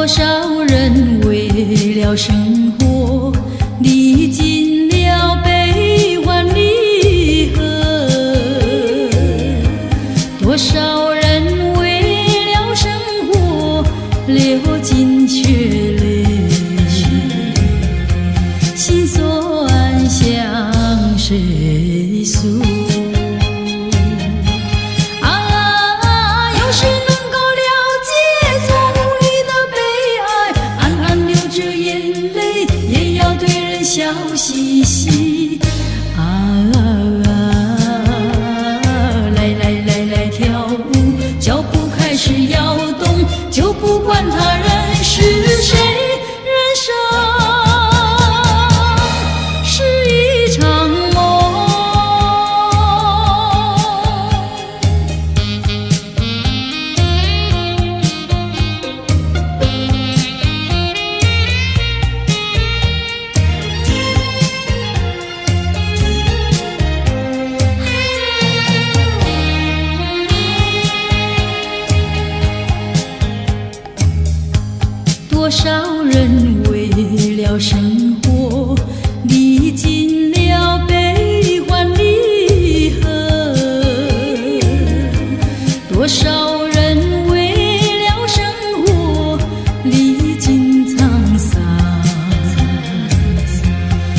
少人为了生活历尽了悲欢离合，多少人为了生活流尽血泪，心酸向谁诉？笑嘻嘻来来来来跳舞，脚步开始摇动，就不管他人是谁，人生是一场梦。多少人为了生活历尽了悲欢离合，多少人为了生活历尽沧桑，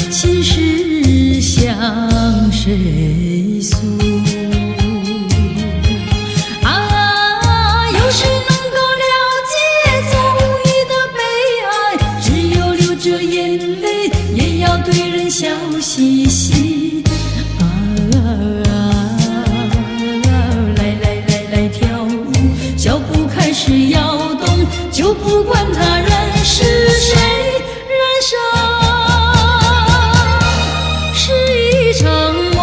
心事向谁诉？有谁能够了解从这眼泪也要对人笑嘻嘻来来来来跳舞，脚步开始摇动，就不管他人是谁，人生是一场梦。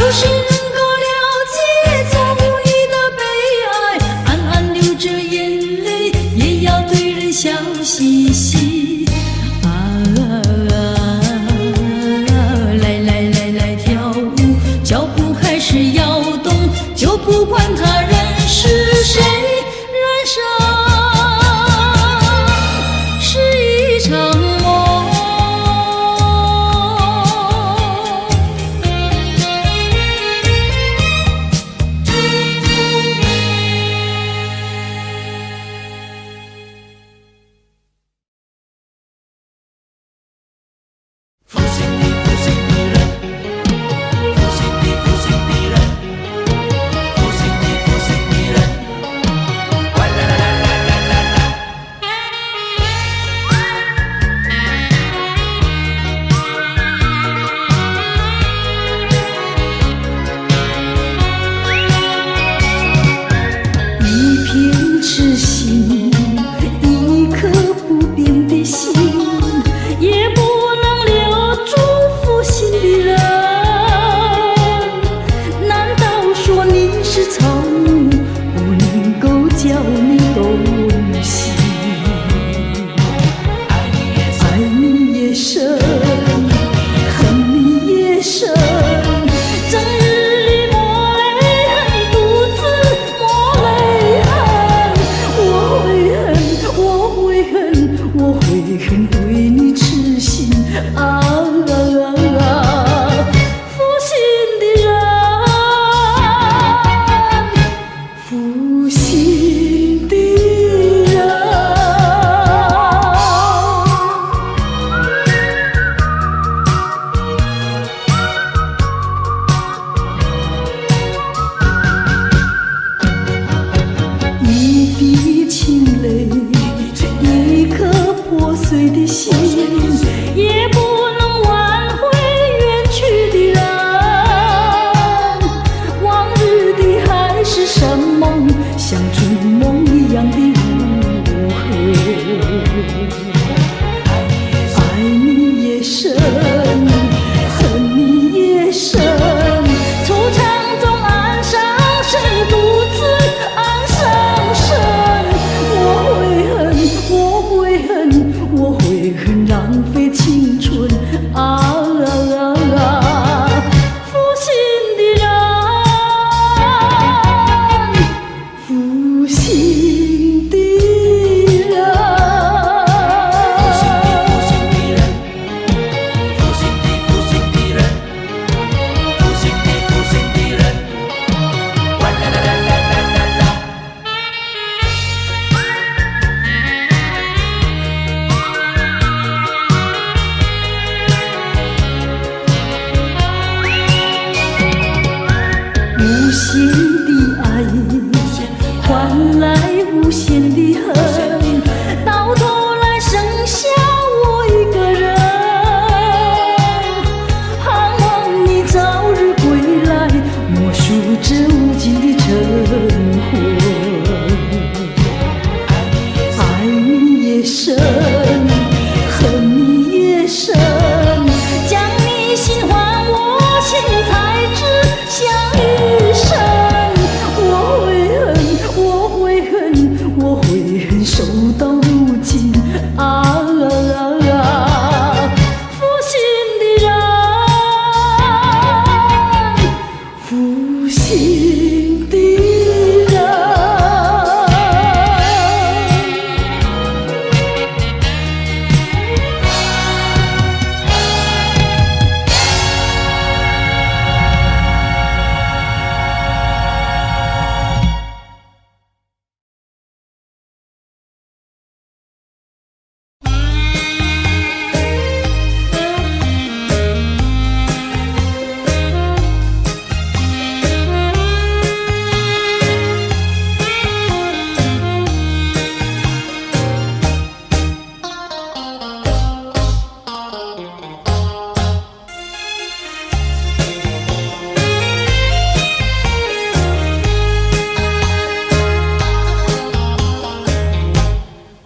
有谁能够了解从你的悲哀，暗暗流着眼泪也要对人笑嘻嘻来来来来跳舞，脚步开始摇动，就不管他人是谁，人生是一场梦。痴心，一颗不变的心，也不能留住负心的人。难道说你是草木，不能够叫你动心？爱你也深，恨你也深。我会很对你痴心负心的人。无限的爱换来无限的恨，到头来剩下我一个人，盼望你早日归来，默数这无尽的晨昏。爱你也深，恨你也深，将你心还我，心才知晓余生。我会恨，我会恨，我会恨，守到如今啊！负心的人，负心的人。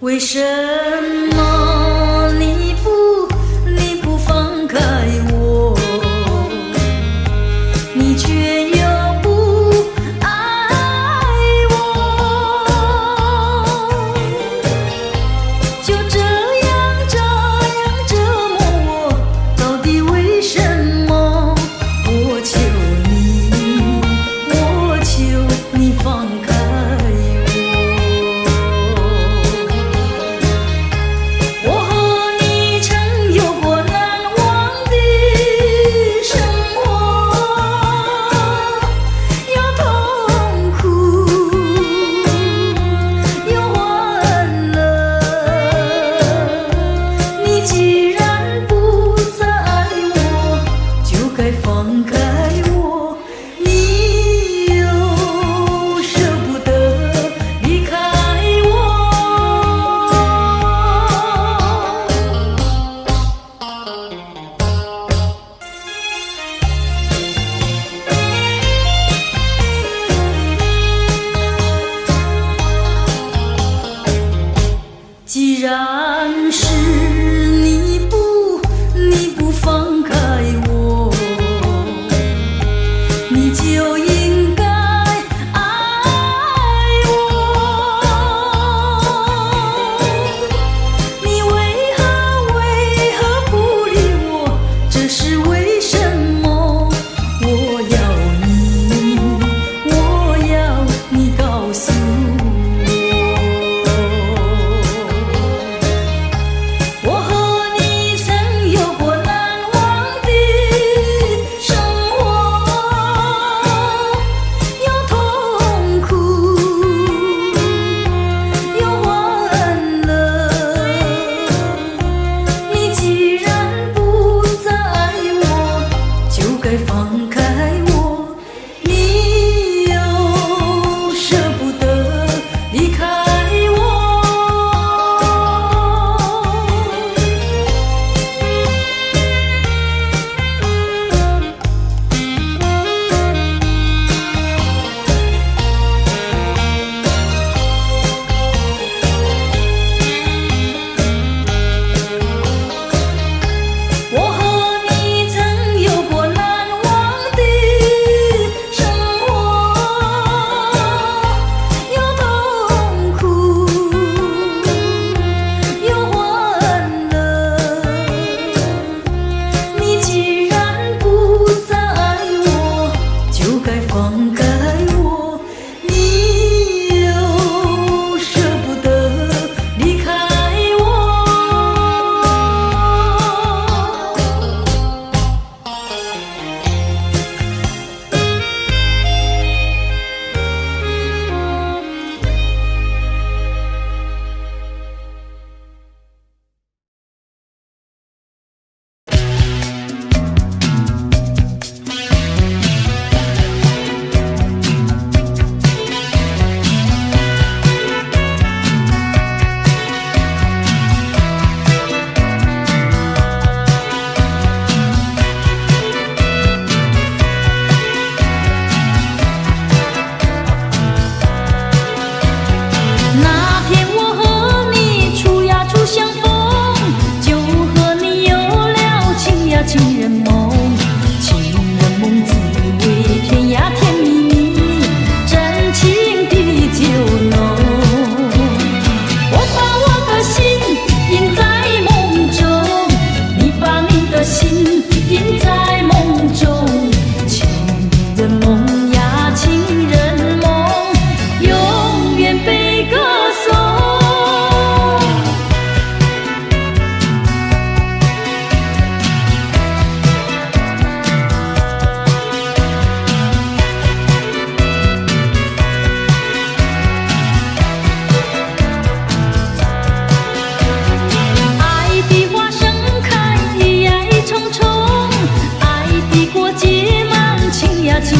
为什么你不放开我，你却又不爱我，就这样折磨我，到底为什么？我求你放开我。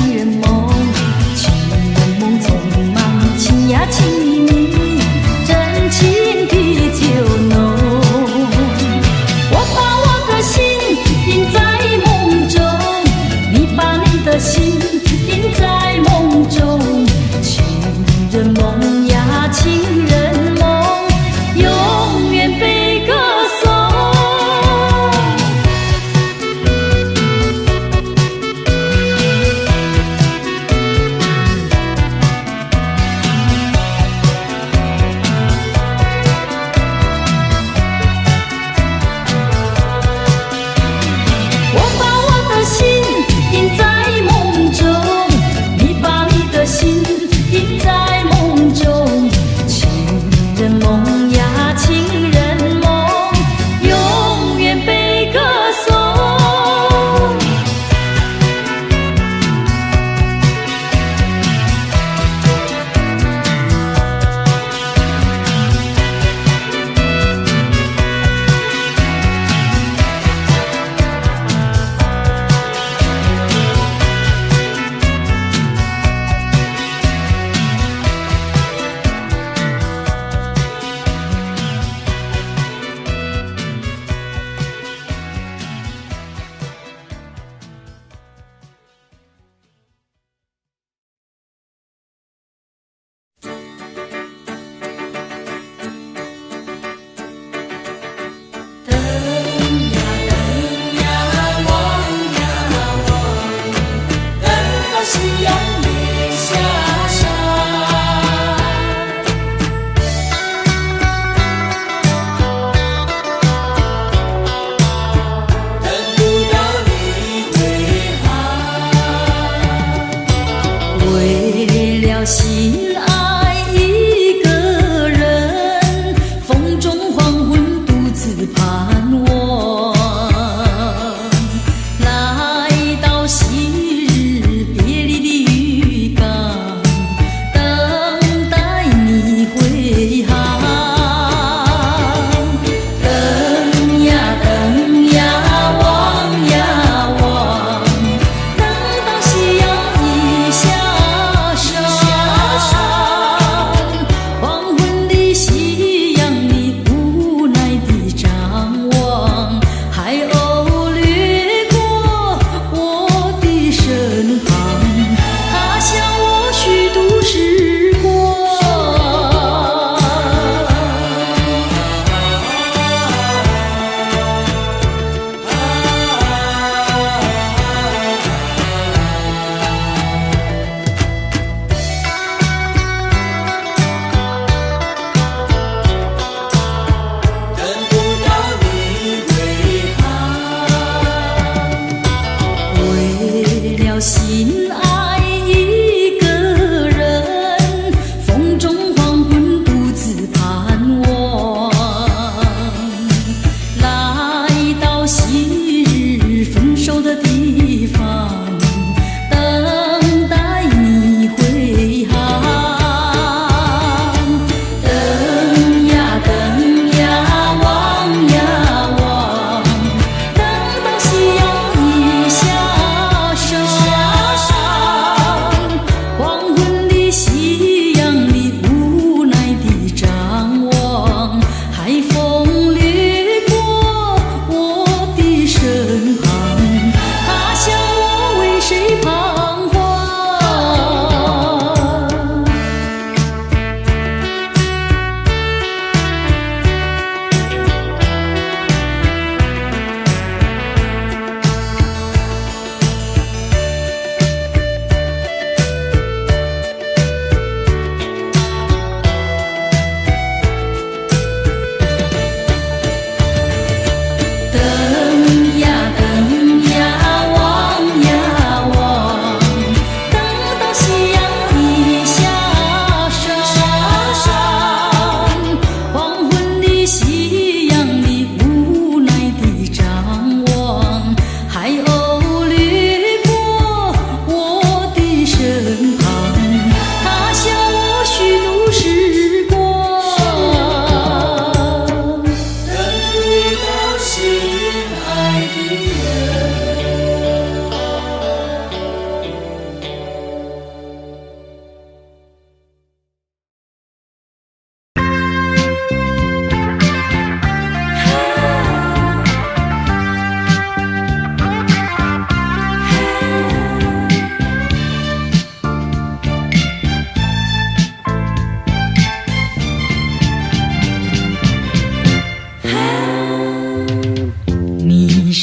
情人梦，情人梦匆忙，情呀情迷迷，真情地酒浓。我把我的心印在梦中，你把你的心印在梦中，情人梦呀情人梦，永远被歌颂。我把我的心印在梦中，你把你的心印在梦中，情人梦呀情人梦，永远被歌颂。等呀等呀望呀望，等到夕阳也下山。等不到你归航，为了心爱一个人，风中黄昏独自盼望，来到昔日别离的渔港，等待你归航。等呀等呀望呀望，等到夕阳已下山。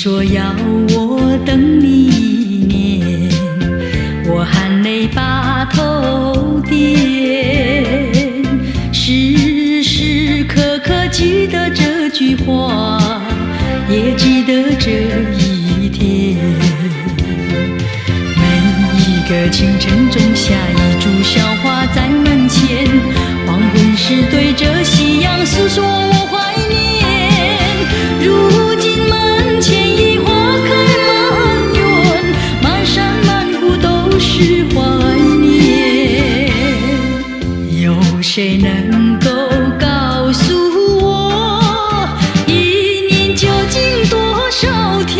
说要我等你1年，我含泪把头点，时时刻刻记得这句话，也记得这一天。每一个清晨种下一株小花在门前，黄昏时对着夕阳诉说我怀念。如今门前已花开满园，满山满谷都是怀念。有谁能够告诉我，1年究竟多少天？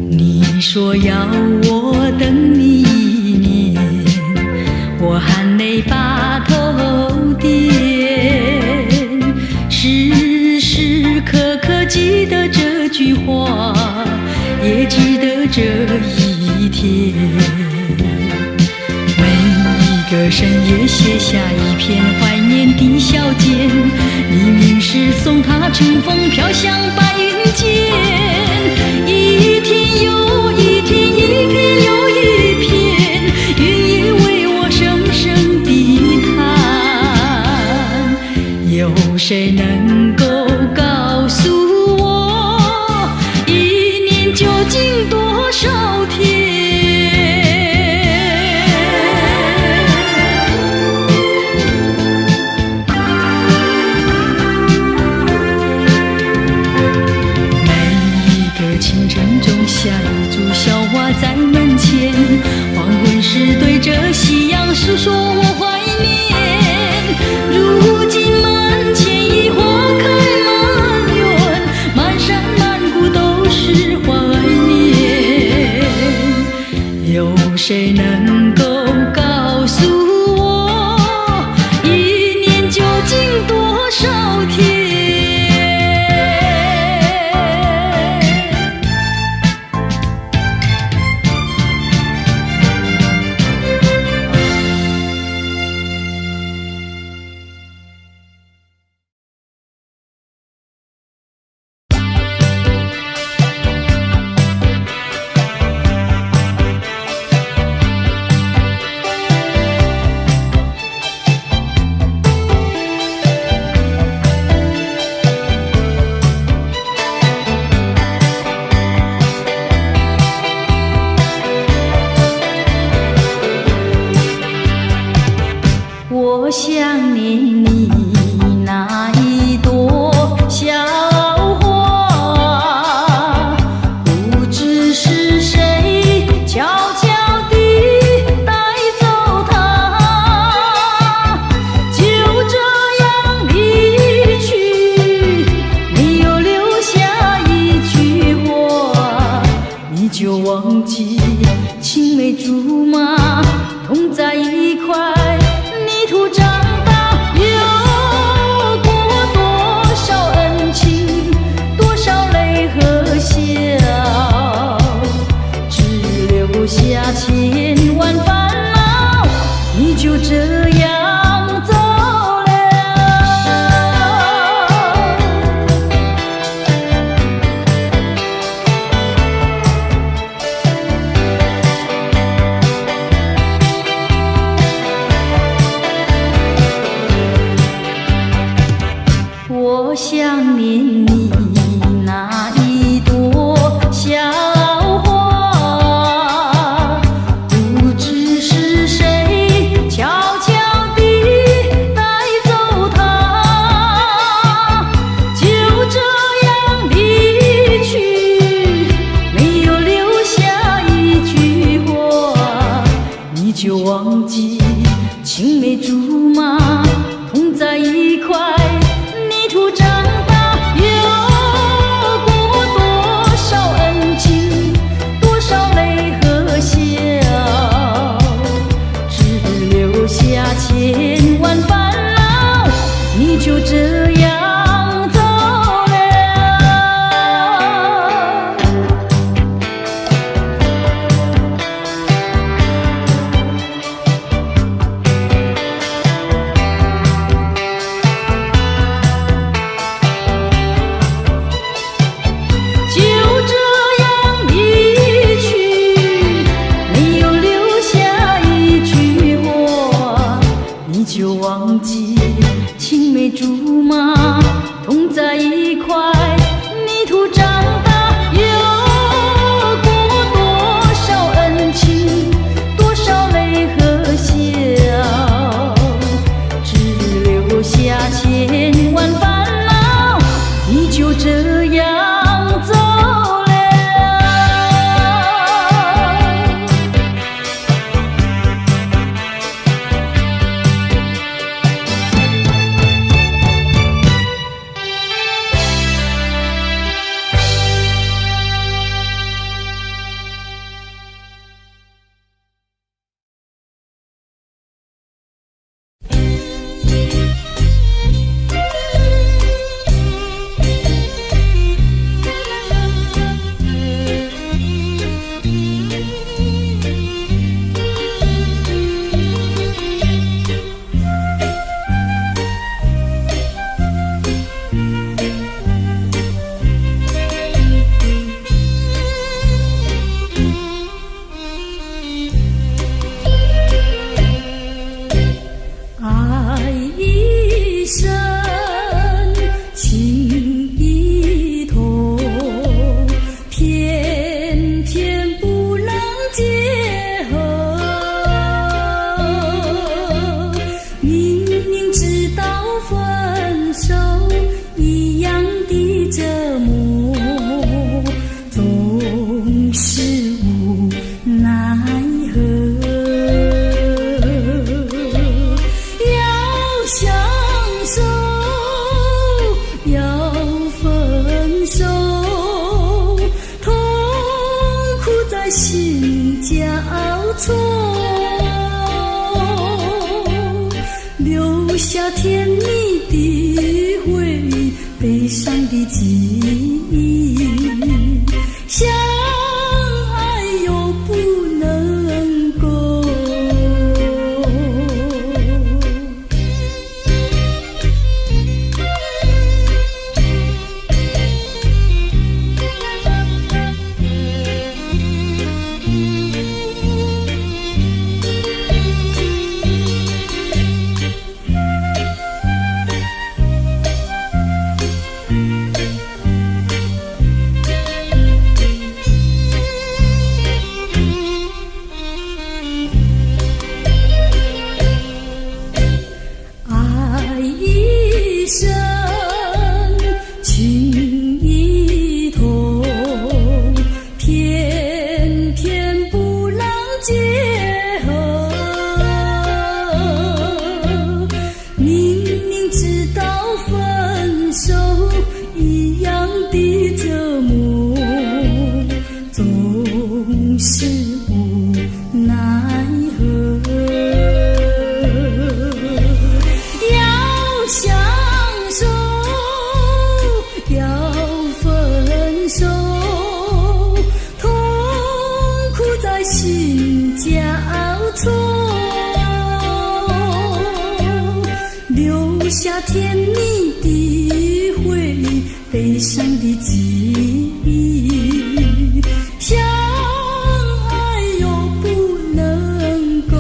你说要我等你1年，我含泪把头点，时时刻刻记得这句话，也记得这一天。每一个深夜写下一篇怀念的小笺，黎明时送它乘风飘向白云间。一天又一天，一片又一片，云也为我声声地叹。有谁能够告诉我，1年究竟多少天？清晨种下一株小花在门前，黄昏时对着夕阳诉说我怀念。如今门前已花开满园，满山满谷都是怀念。有谁能够告诉我，1年究竟多少天？我想念你那一朵小花，不知是谁悄悄地带走它，就这样离去，没有留下一句话。你就忘记青梅竹马同在一块，泥土长大，有过多少恩情，多少泪和笑，只留下千万烦恼。你就这样走了。我想念你那一朵小花，不知是谁悄悄地带走它，就这样离去，没有留下一句话。你就忘记青梅竹马同在一块，泥土长大，有过多少恩情，多少泪和笑，只留下千万烦恼。你就这样走了。梅竹马，同在一块泥土长大，有过多少恩情，多少泪和笑，只留下千万烦恼，你就这样走了。心交错，留下甜蜜的回忆，悲伤的记忆，相爱又不能够。心交错，留下甜蜜的回忆，悲伤的记忆，相爱又不能够。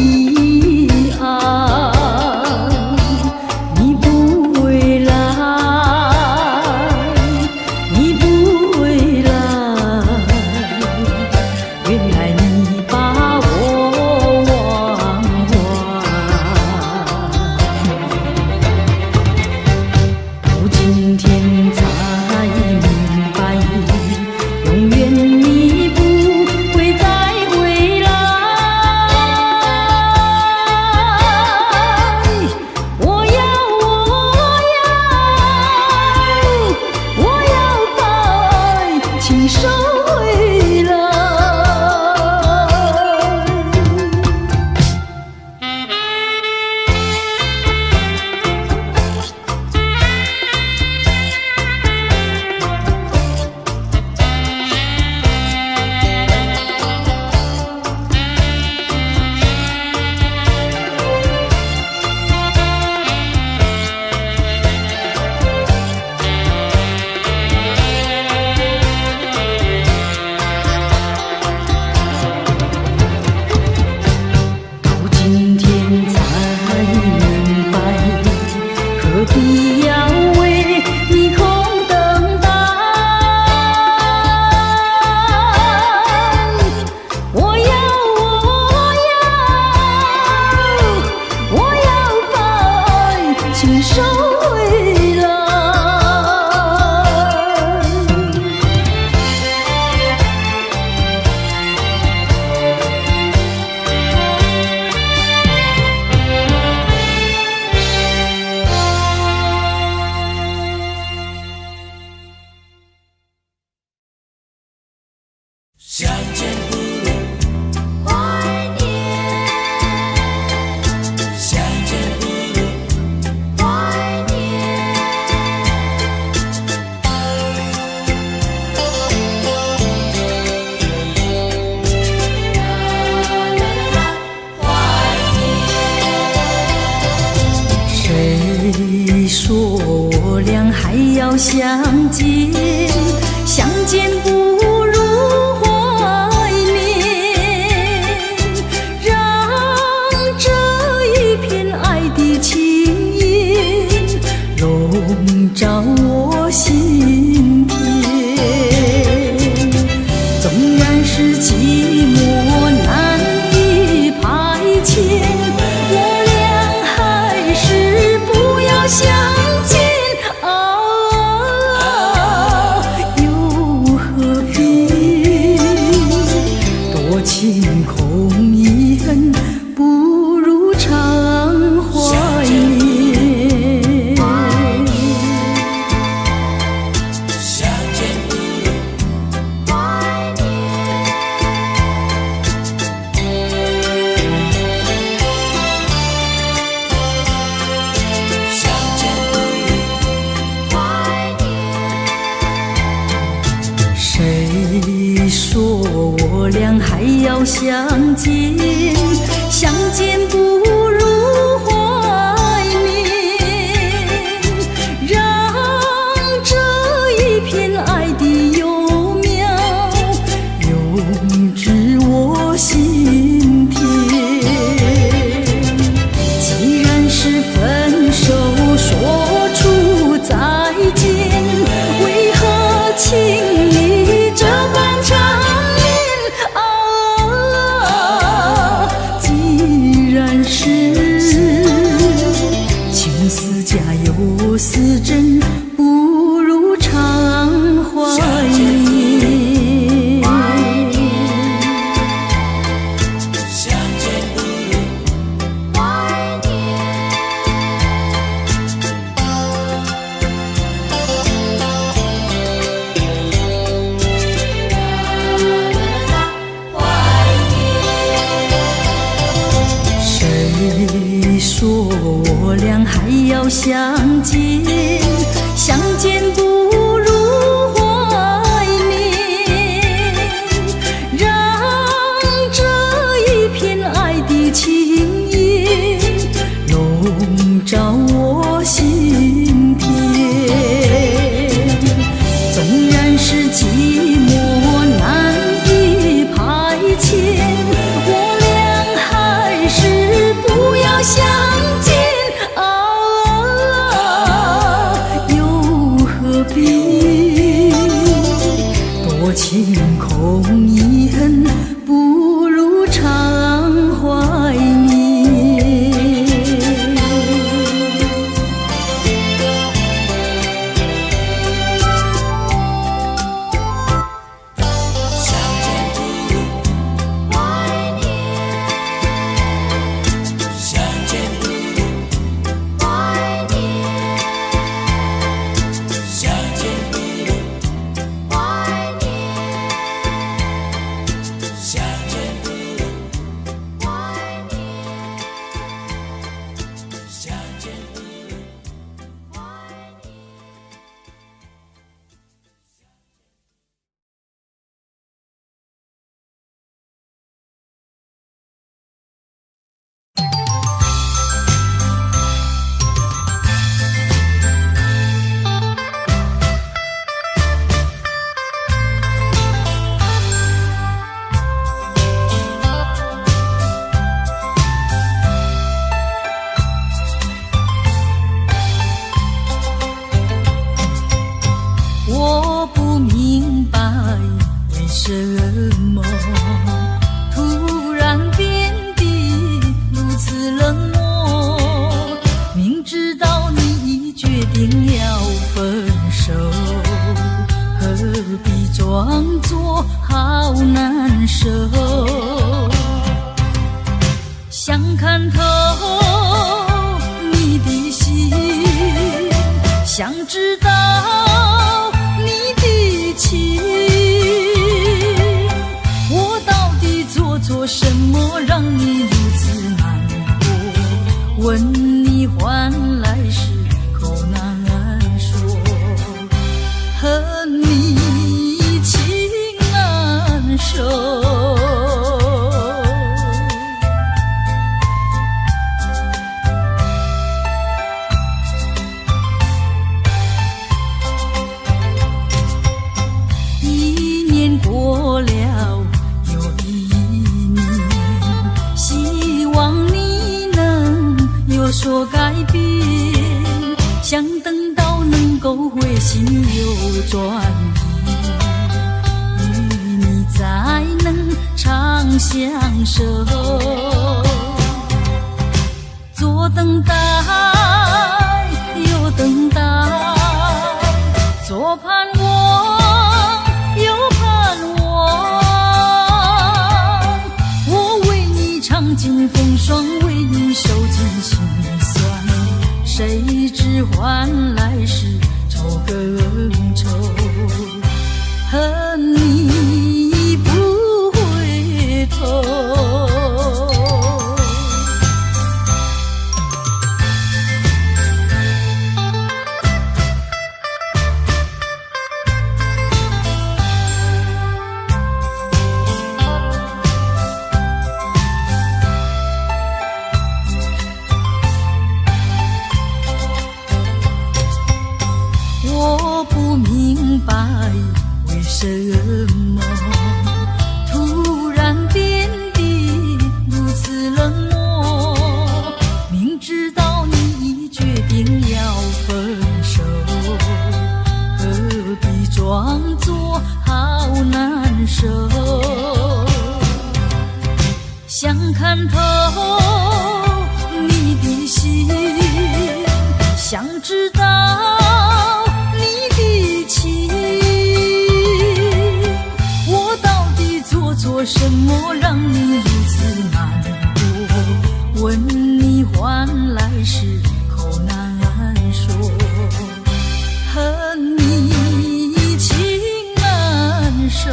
的爱，你不回来，你不回来，原来你把我忘怀。到今天才明白，永远你不会再回来。我要把爱情收回来。今天才明白，何必要为你空等待。我要把爱情收回来。相见不如怀念，相见不如怀念。谁说我俩还要相见？相见不如怀念，让这一片爱的情意笼罩我心田。纵然是寂寞难以排遣，我俩还是不要相见。又何必多情空遗恨，不如常怀念。相见不如怀念，相见不如怀念。谁说我俩还要相见？相见不如怀念，让这一片爱的幼苗永植我心田。既然是分手，说出再见，为何情谊这般缠绵？既然是情丝假又似真，不如常怀念。相见不如怀念，谁说我俩还要相见？相见不如怀念，让这一片爱的情意笼罩我心田。纵然是寂寞难以排遣，我俩还是想看透你的心，想知道你的情，我到底做什么让你如此难过？问你换来时口难说，和你情难守。过了又一年，希望你能有所改变，想等到能够回心又转意，与你才能长相守。左等待右等待，左盼望右盼望，我为你尝尽风霜，为你受尽辛酸，谁知换来是愁更愁，和你不回头。我不明白为什么突然变得如此冷漠，明知道你已决定要分手，何必装作好难受？想看透你的心，想知道你的情，我到底做什么让你如此难过？问你换来时口难说，和你情难守。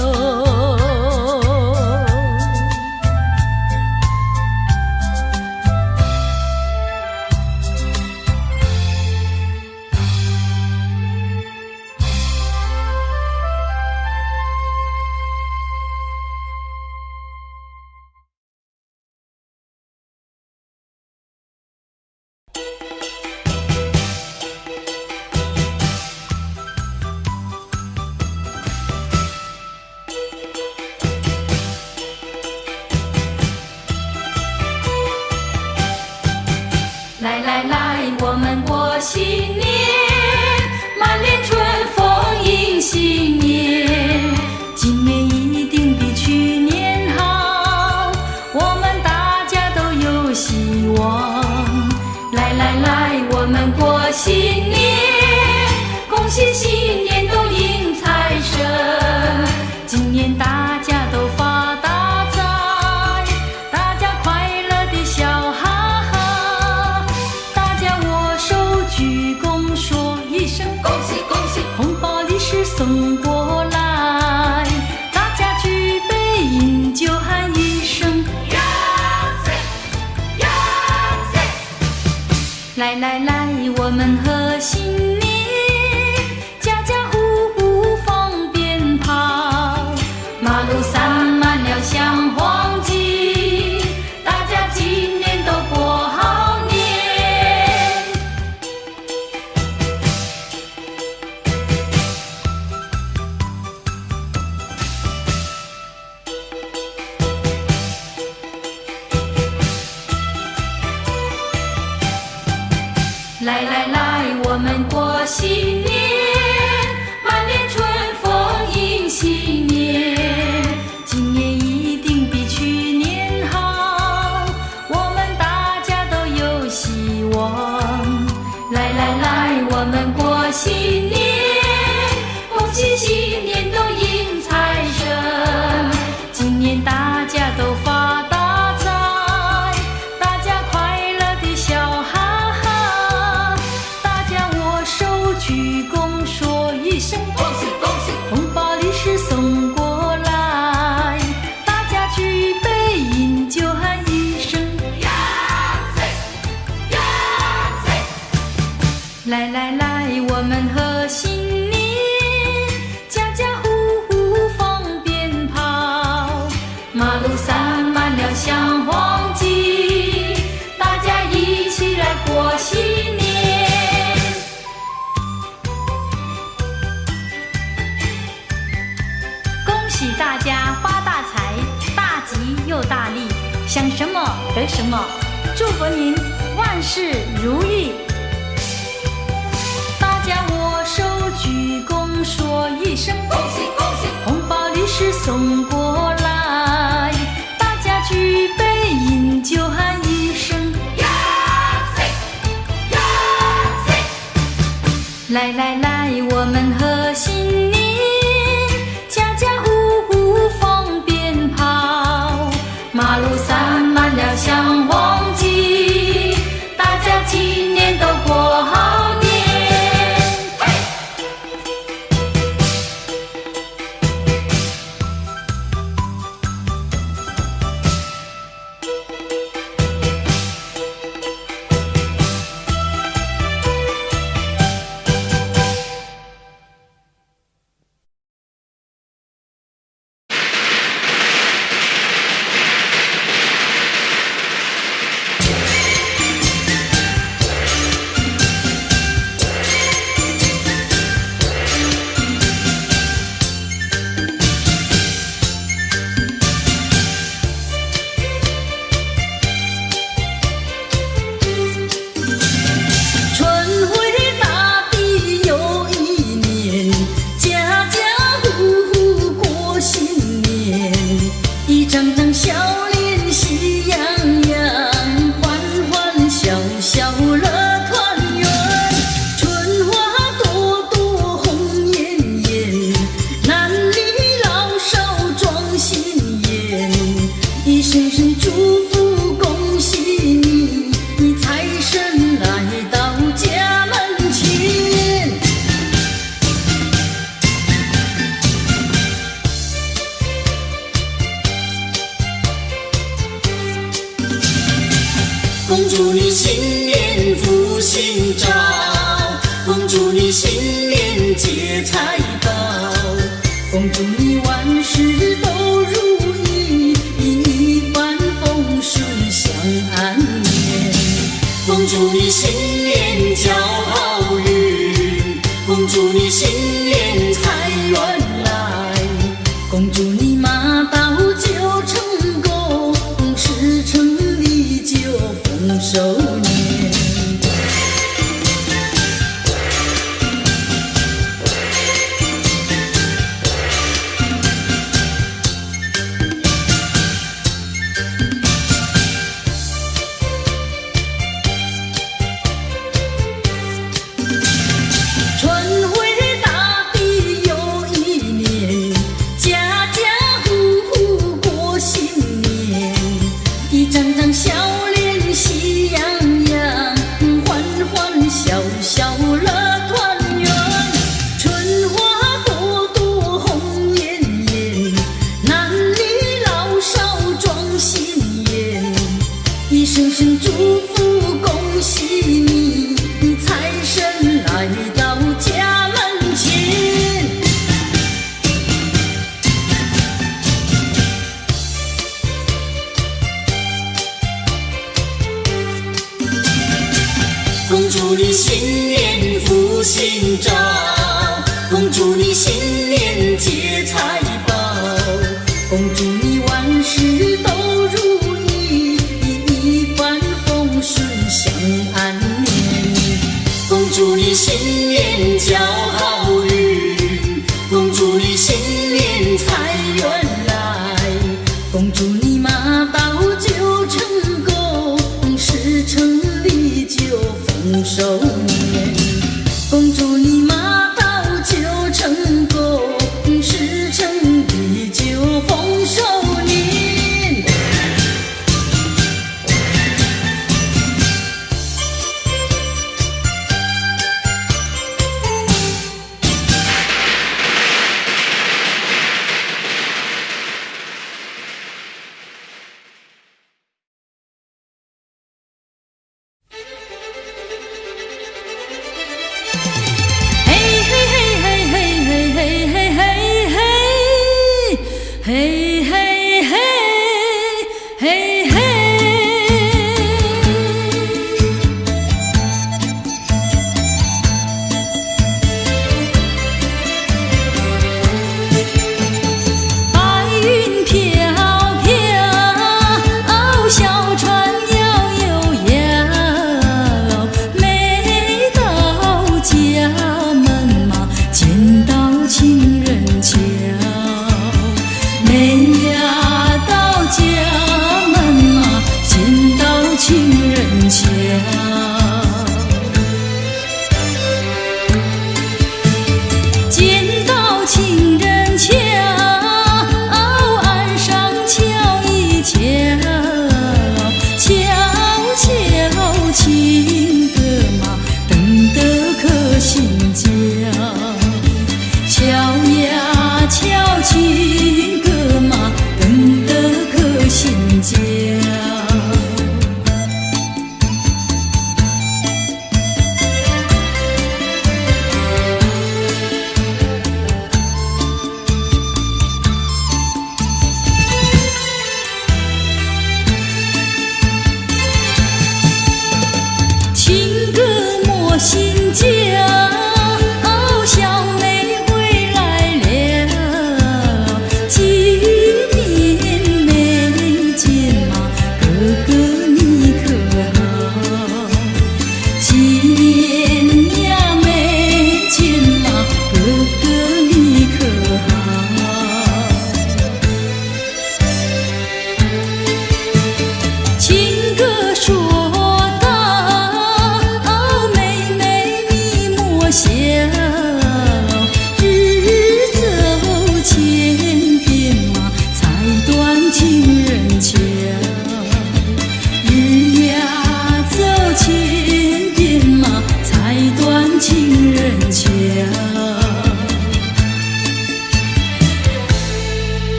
来来来，我们过新年，满脸春风迎新年。今年一定比去年好，我们大家都有希望。来来来，我们过新年，恭喜新年都迎财神。今年大家都发大财，大家快乐的笑哈哈。大家握手鞠躬说一声恭喜恭喜，红包利是送过来。大家举杯饮酒喊一声呀塞呀塞。来来来，我们贺新年，家家户户放鞭炮，马路散满了香黄金，大家今年都过好年。来来来，我们过新年，满脸春风迎新年。今年一定比去年好，我们大家都有希望。来来来，我们过新年，恭喜新年都迎财神。今年大家都发大财，大来来来，我们贺新年，家家户户放鞭炮，马路散满了香黄金，大家一起来过新年。恭喜大家发大财，大吉又大利，想什么得什么，祝福您万事如意。大家握手鞠躬说一声恭喜恭喜，红包利是送过来，大家举杯饮酒喊一声呀塞呀塞。来来来，我们贺新年，家家户户放鞭炮，马路散满了香黄金，大家今年都过好年。恭祝你新年福星照，恭祝你新年接财宝，恭祝你万事都如意，一帆风顺享安年。恭祝你新年交好运，恭祝你新年财源来，恭祝你马到就成功，事成礼就丰收年。春回大地又一年，家家户户过新年，一张张笑脸喜洋洋，欢欢笑笑乐团圆。春花朵朵红艳艳，男女老少壮心颜，一声声祝福恭喜你，财神来到家门前。恭祝你新年福星照，恭祝你新年接财宝，恭祝你万事都如意，一帆风顺享安年。恭祝你新年交好运，恭祝你新年财源来，恭祝你马到就成功，事成礼就丰收年。恭祝你马到就成功，事成礼就丰收年。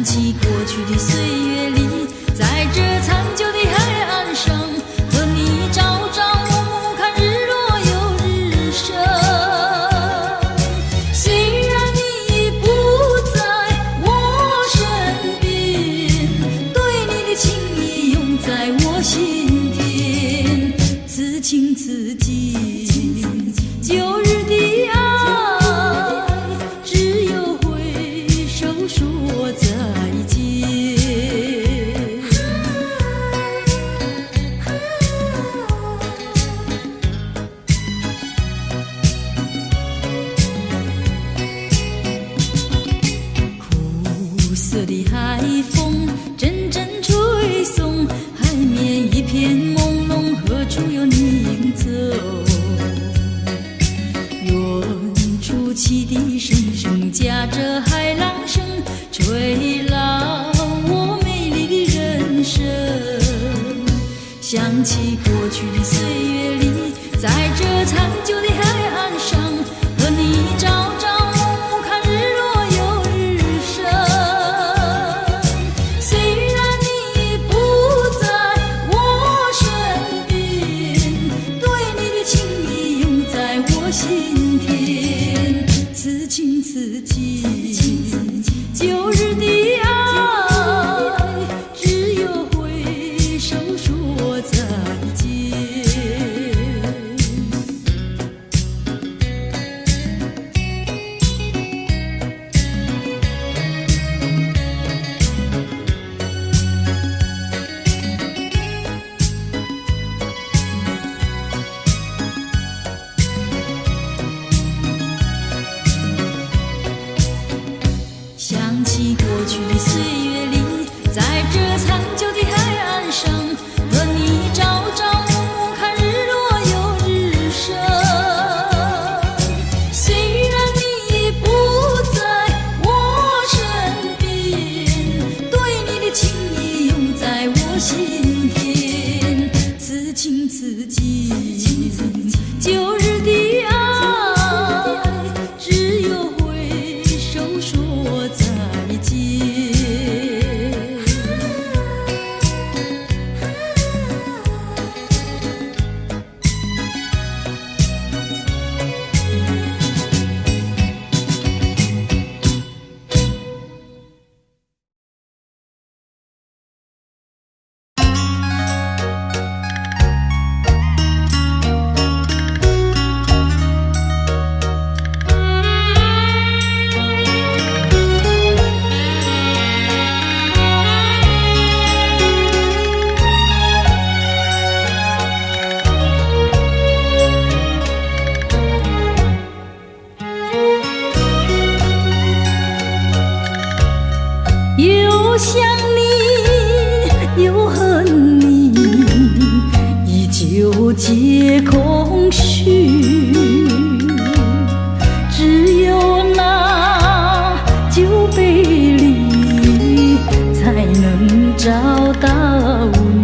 起过去的岁月里，在这残旧的海岸上，和你朝朝暮暮看日落又日升。虽然你已不在我身边，对你的情意永在我心田，此情此景，旧日的爱，只有挥手说再见。苦涩的海风阵阵吹送，海面一片朦胧，何处有你影走？远处汽笛声声夹着海浪声，吹老我美丽的人生。想起过去的岁月里，在这残旧的海岸上，和你朝朝暮暮看日落又日升。虽然你已不在我身边，对你的情意永在我心田，此情此景，旧日的爱，只有挥手说再见。想起过去的岁月里，在这残旧的海岸上，和你朝朝暮暮看日落又日升。虽然你已不在我身边，对你的情意永在我心田，此情此景，旧日的爱，只有挥手说再见。又想你，又恨你，依旧皆空虚。只有那旧背里，才能找到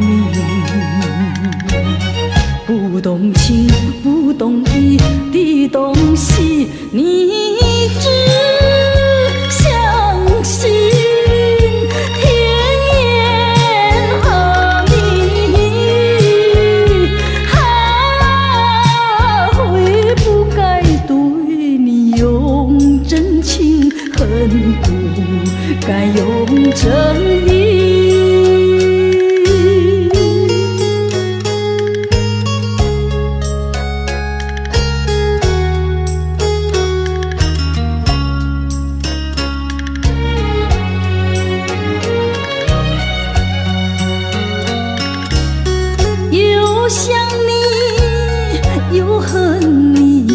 你。不懂情，不懂义的东西，你只相信不该用真意。又想你，又恨你，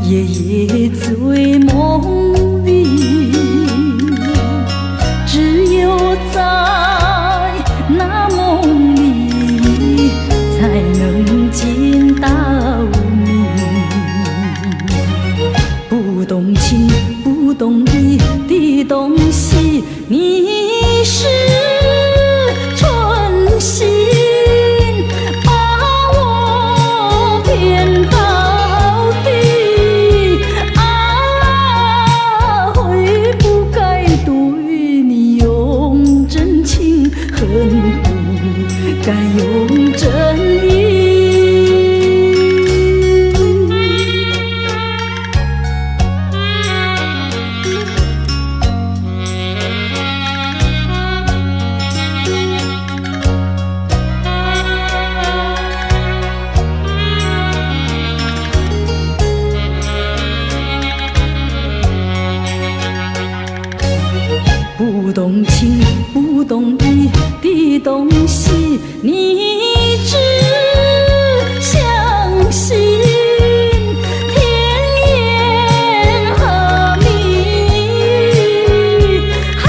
夜夜醉梦里，只有在那梦里，才能见到你。不懂情，不懂义的东西，你是存心把我骗到底。啊，悔不该对你敢用真理。不懂情，不懂义的东西，你只相信甜言和蜜语，还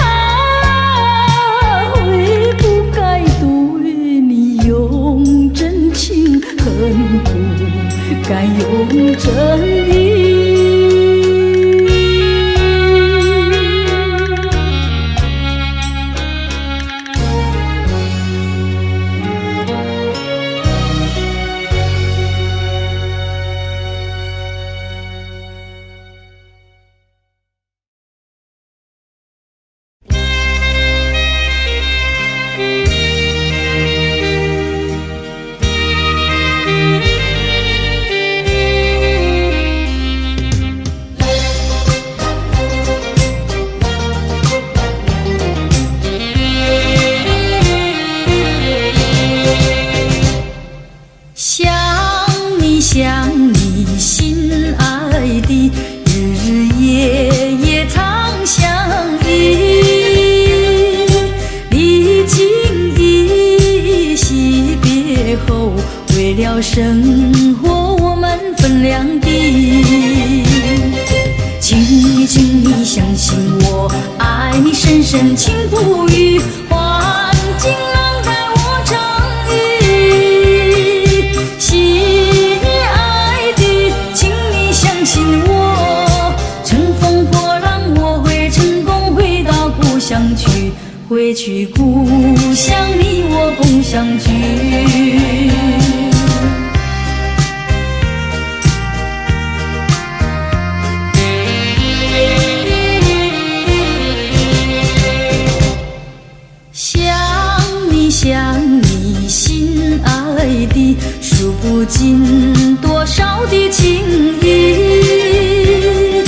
会不该对你用真情，恨不该用真理。想你心爱的，日日夜夜常相依。历经一夕别后，为了生活我们分两地。请你相信我，爱你深深情不渝，环境能带我成语。心爱的，请你相信我，乘风破浪我会成功回到故乡去，回去故乡你我共相聚。想你心爱的，数不尽多少的情谊，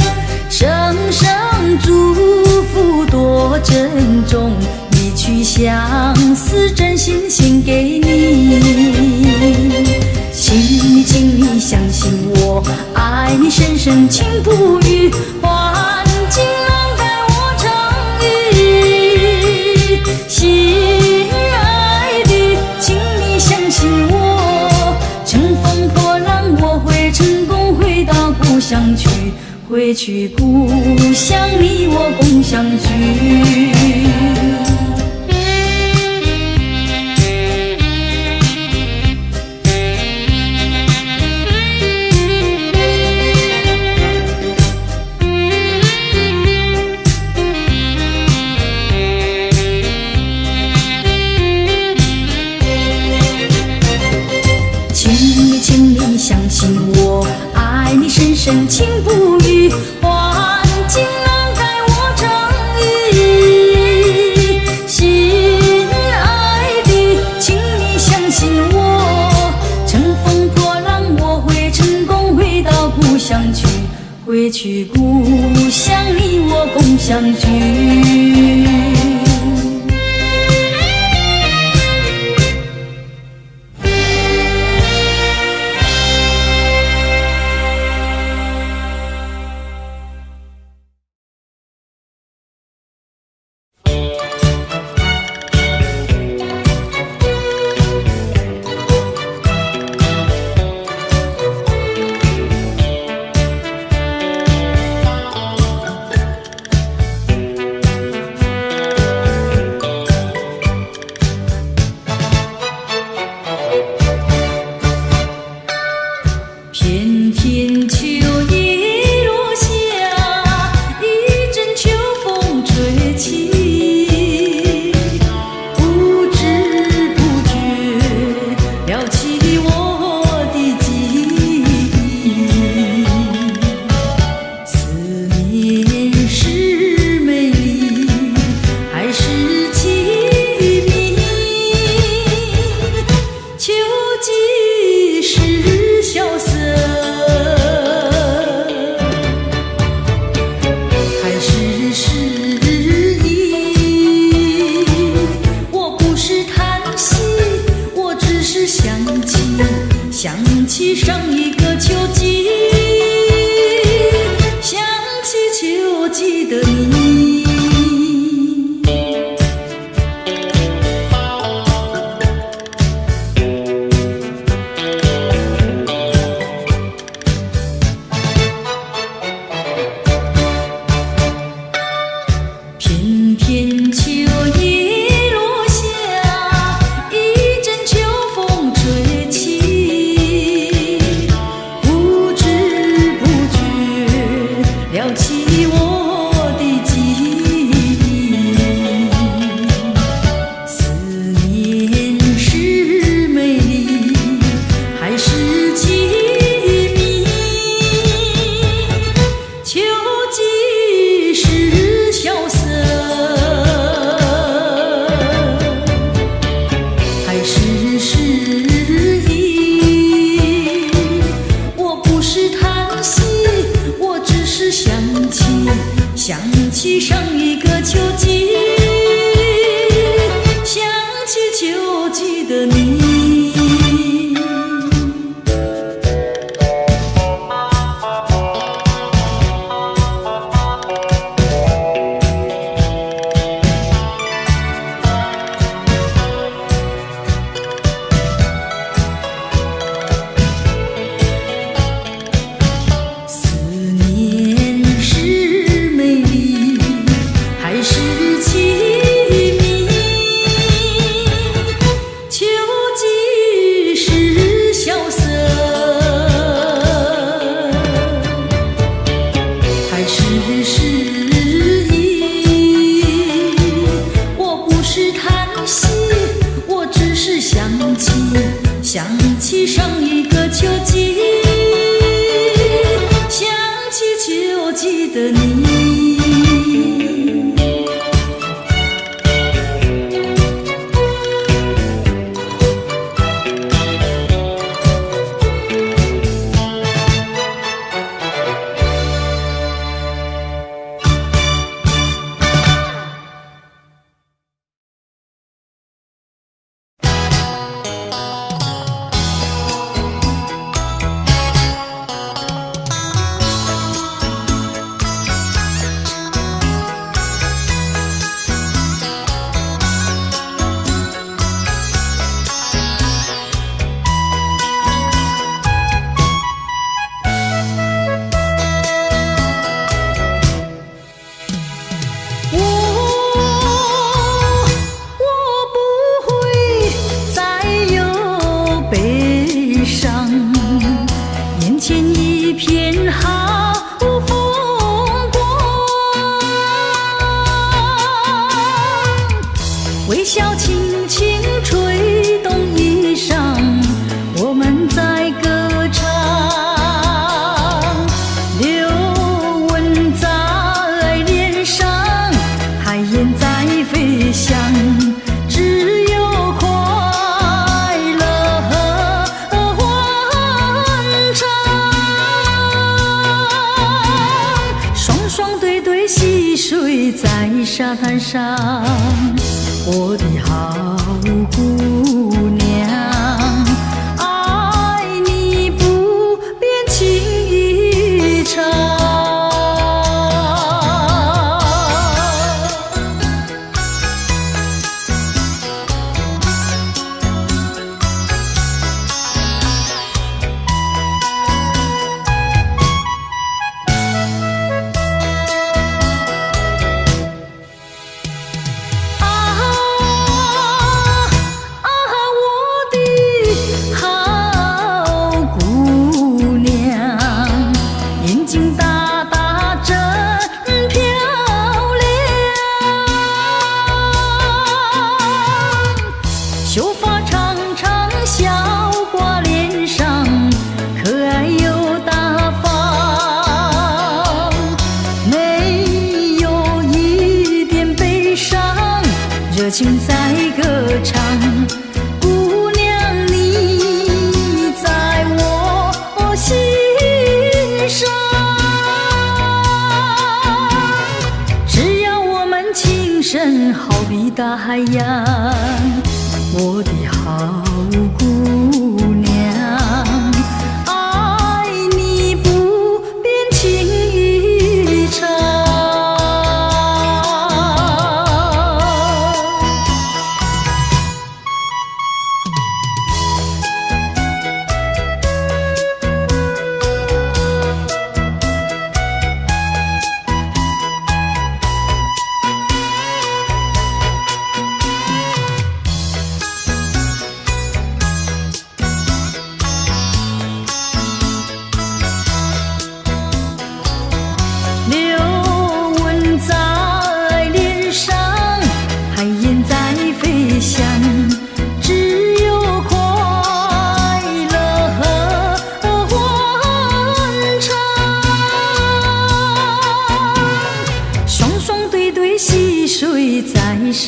声声祝福多珍重，一曲相思真心献给你。请你相信我，爱你深深情不渝，环境能带我成语。心爱的，请你相信我，乘风破浪我会成功回到故乡去，回去故乡你我共相聚。请你相信我，爱你深深情不渝，环境能带我成语。心爱的，请你相信我，乘风破浪我会成功回到故乡去，回去故乡你我共相聚。片秋叶落下，一阵秋风吹起，不知不觉撩起我的记忆。思念是美丽，还是凄迷？秋季是萧瑟，还是诗意？我不是叹息，我只是想起，想起上一个秋季，想起秋季的你。思念是美丽，还是凄迷？秋季是萧瑟，还是诗意？我不是叹息，我只是想起，想起上一个秋季，想起秋季的你。我不会再有悲伤，眼前一片好风光，微笑轻轻吹动衣裳，我们在歌唱，流纹在脸上，海燕在飞翔，只有快乐和欢畅，双双对对戏水在沙滩上，我的好姑娘，爱你不变情意长。我的好姑娘，眼睛大大真漂亮，秀发长长笑挂脸上，可爱又大方，没有一点悲伤，热情在歌唱。姑娘你在我心上，只要我们情深好比大海洋，我的好姑娘，爱你不变情意长。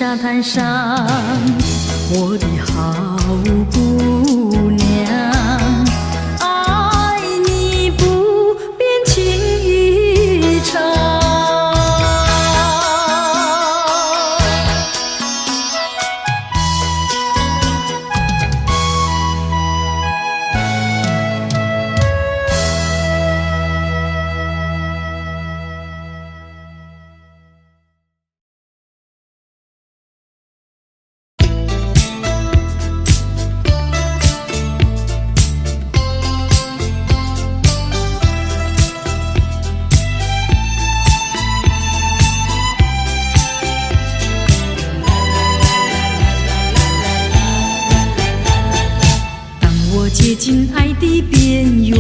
沙滩上，我的好姑娘，爱你不变情意长。接近爱的边缘，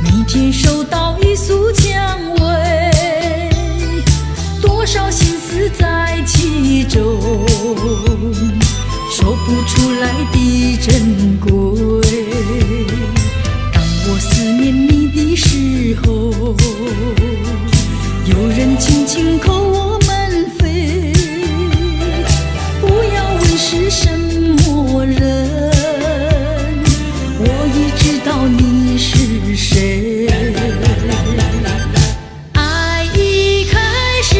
每天收到一束蔷薇，多少心思在其中，说不出来的珍贵。当我思念你的时候，有人轻轻叩我门扉，不要问是什么人，知道你是谁。爱一开始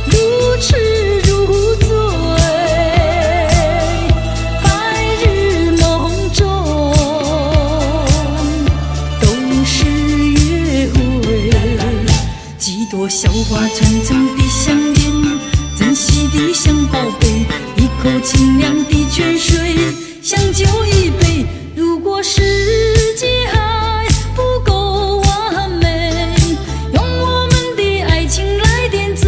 如痴如醉，白日梦中都是约会，几朵小花纯真的相恋，珍惜的像宝贝，一口清凉的泉水，像酒一杯。如果世界还不够完美，用我们的爱情来点缀。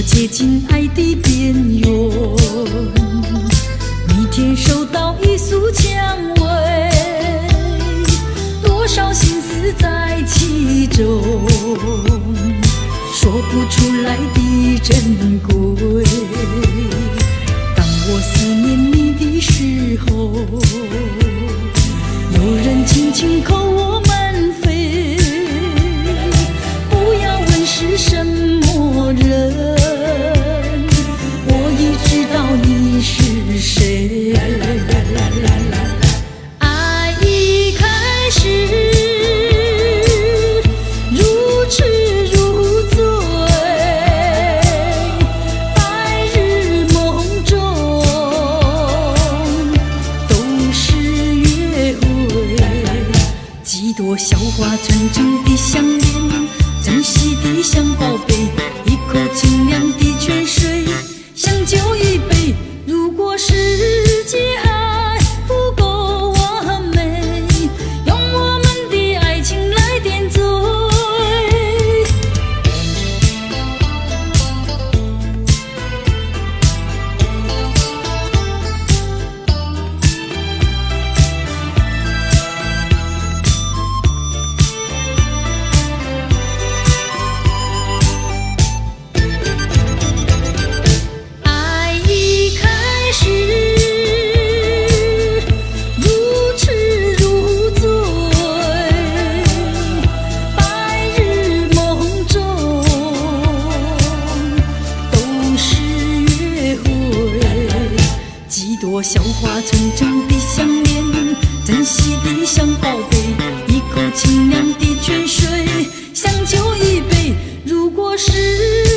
接近爱的边缘，每天收到一束蔷薇，多少心思在其中，说不出来的珍贵。当我思念你的时候，有人轻轻叩我门扉，不要问是什么人，知道你是谁。爱一开始如痴如醉，白日梦中都是约会，几朵小花纯真的相恋，珍惜的像宝贝，一口清凉的泉水，像酒一杯。如果世界还不够完美，用我们的爱情来点缀。小花纯真的相恋，珍惜的像宝贝，一口清凉的泉水，像酒一杯。如果世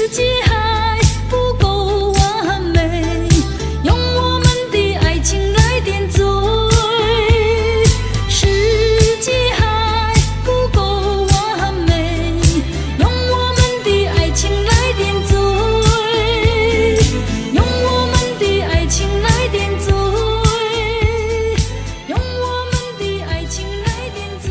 界还不够完美，用我们的爱情来点缀。世界还不够完美，用我们的爱情来点缀，用我们的爱情来点缀。用我们的爱情来点缀。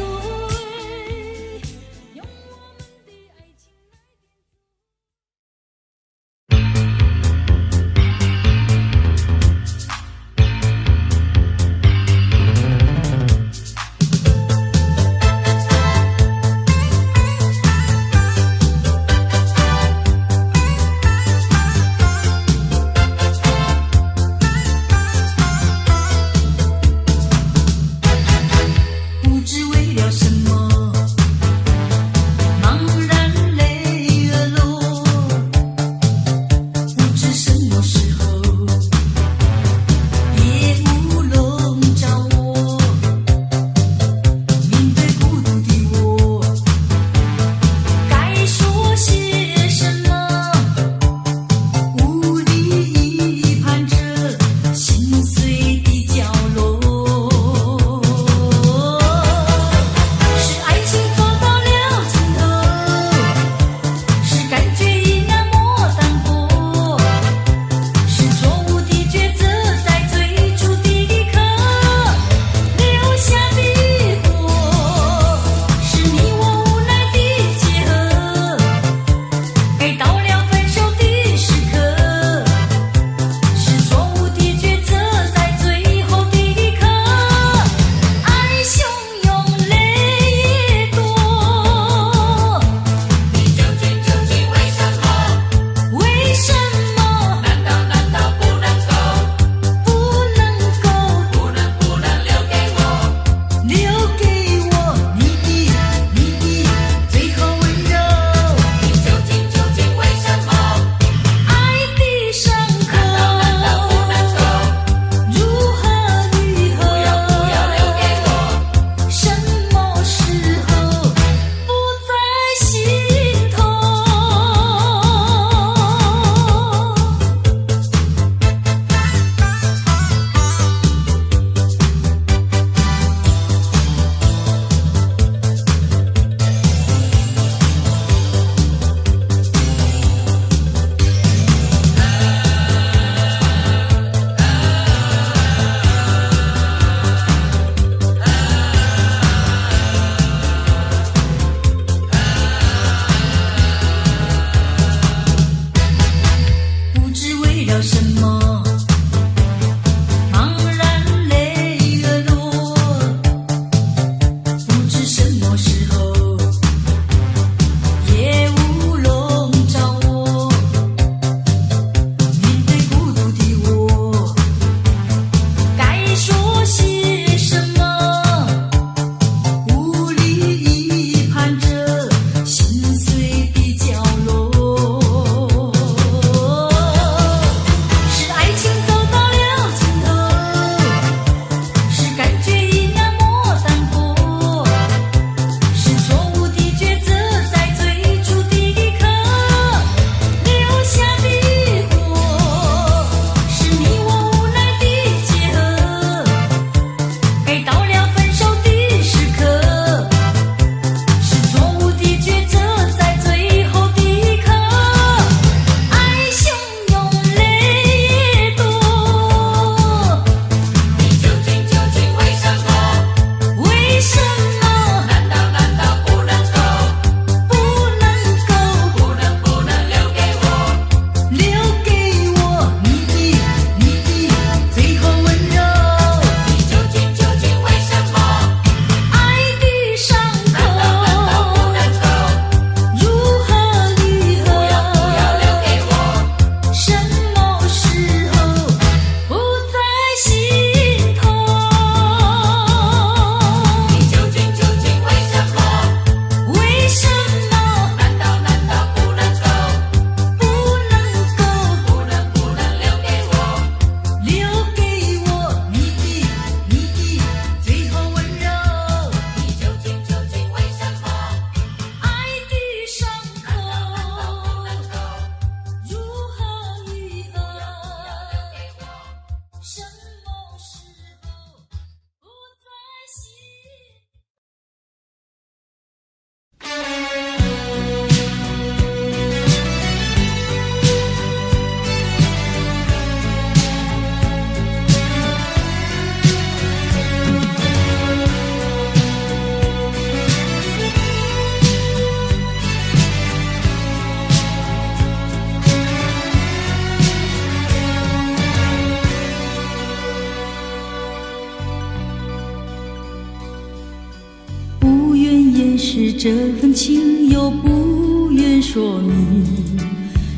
掩饰这份情，又不愿说明。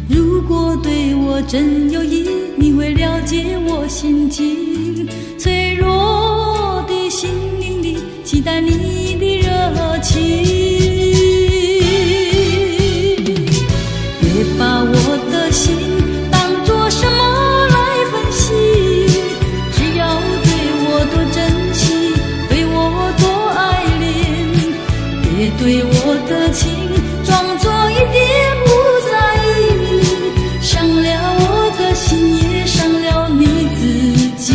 如果对我真有意，你会了解我心境。脆弱的心灵里，期待你的热情。别把我的心当作什么来分析，只要对我多珍惜，对我多爱恋。别对我的情装作一点不在意，伤了我的心，也伤了你自己。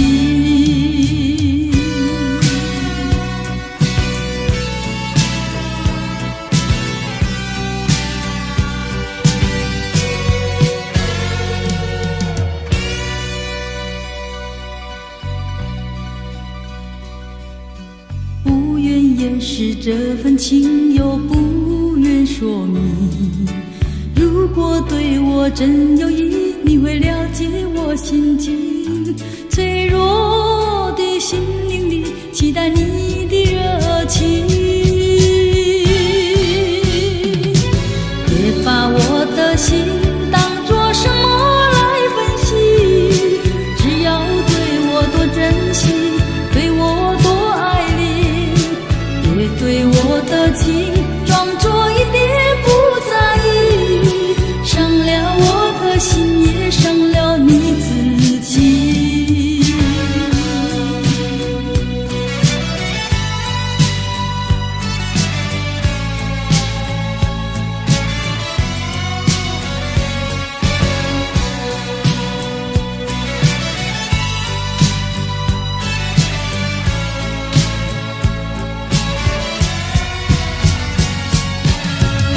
不愿掩饰这份情，又不愿说明。如果对我真有意，你会了解我心境。脆弱的心灵里，期待你的热情。别把我的心当作什么来分析，只要对我多珍惜，对我多爱恋。别对我的情装作一点不在意，伤了我的心，也伤了你自己。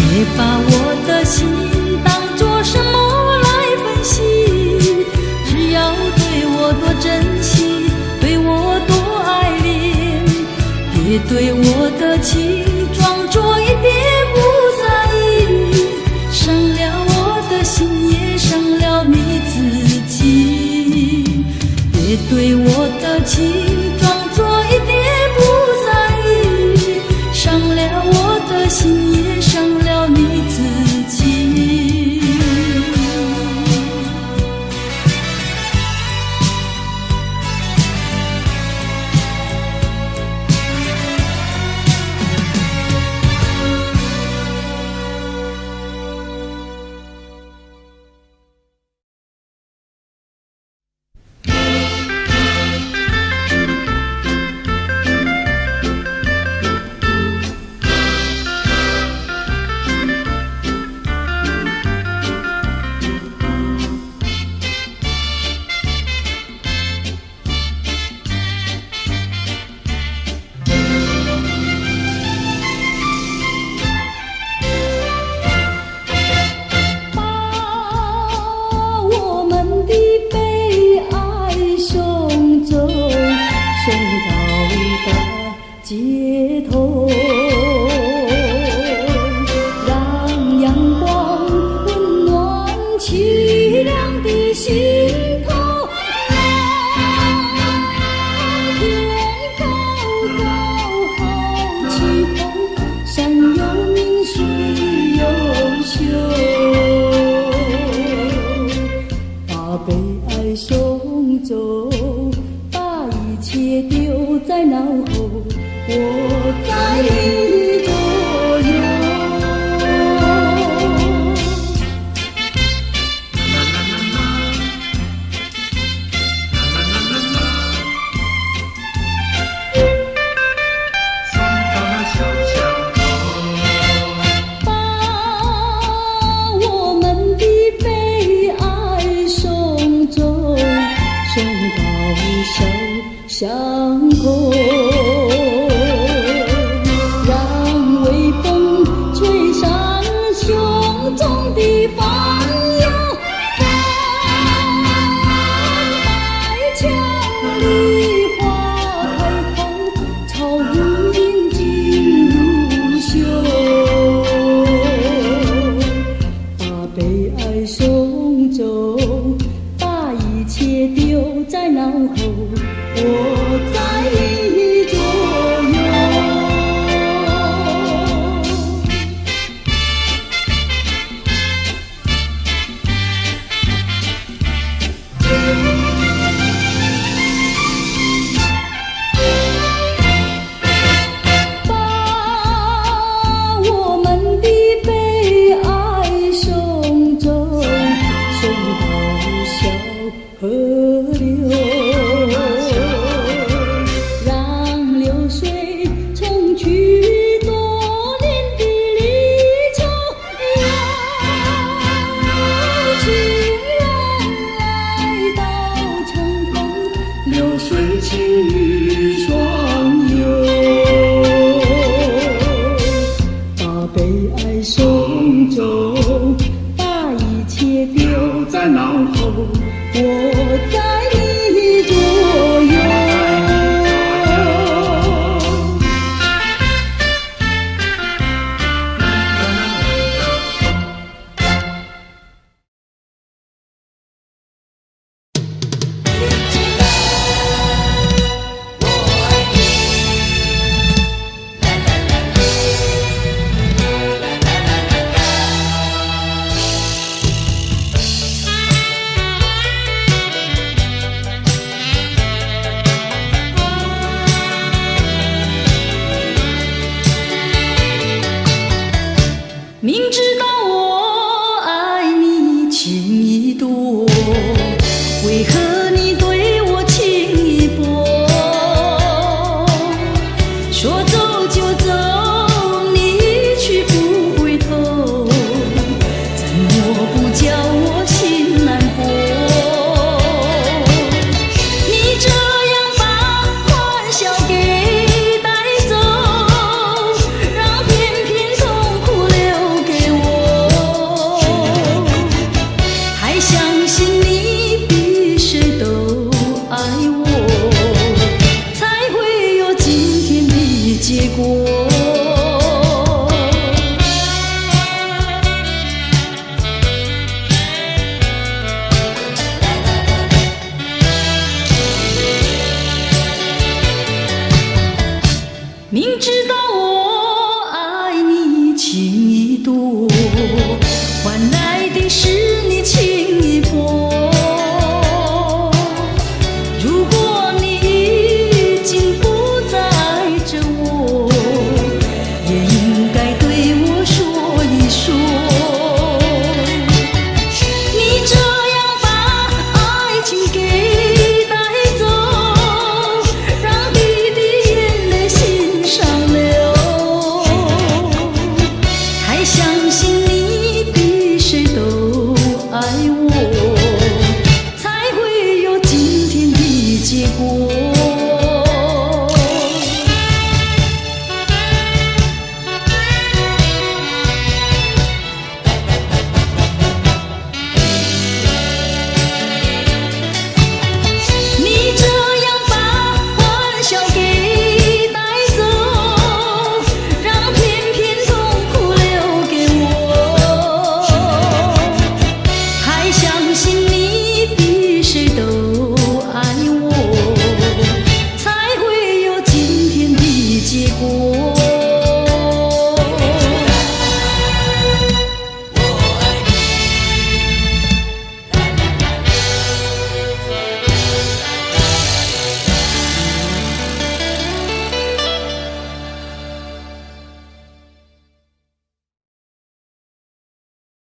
别把我的心当作什么来分析，只要对我多珍惜，对我多爱恋。别对我的情装作一点不在意，伤了我的心，也伤了你自己。别对我的情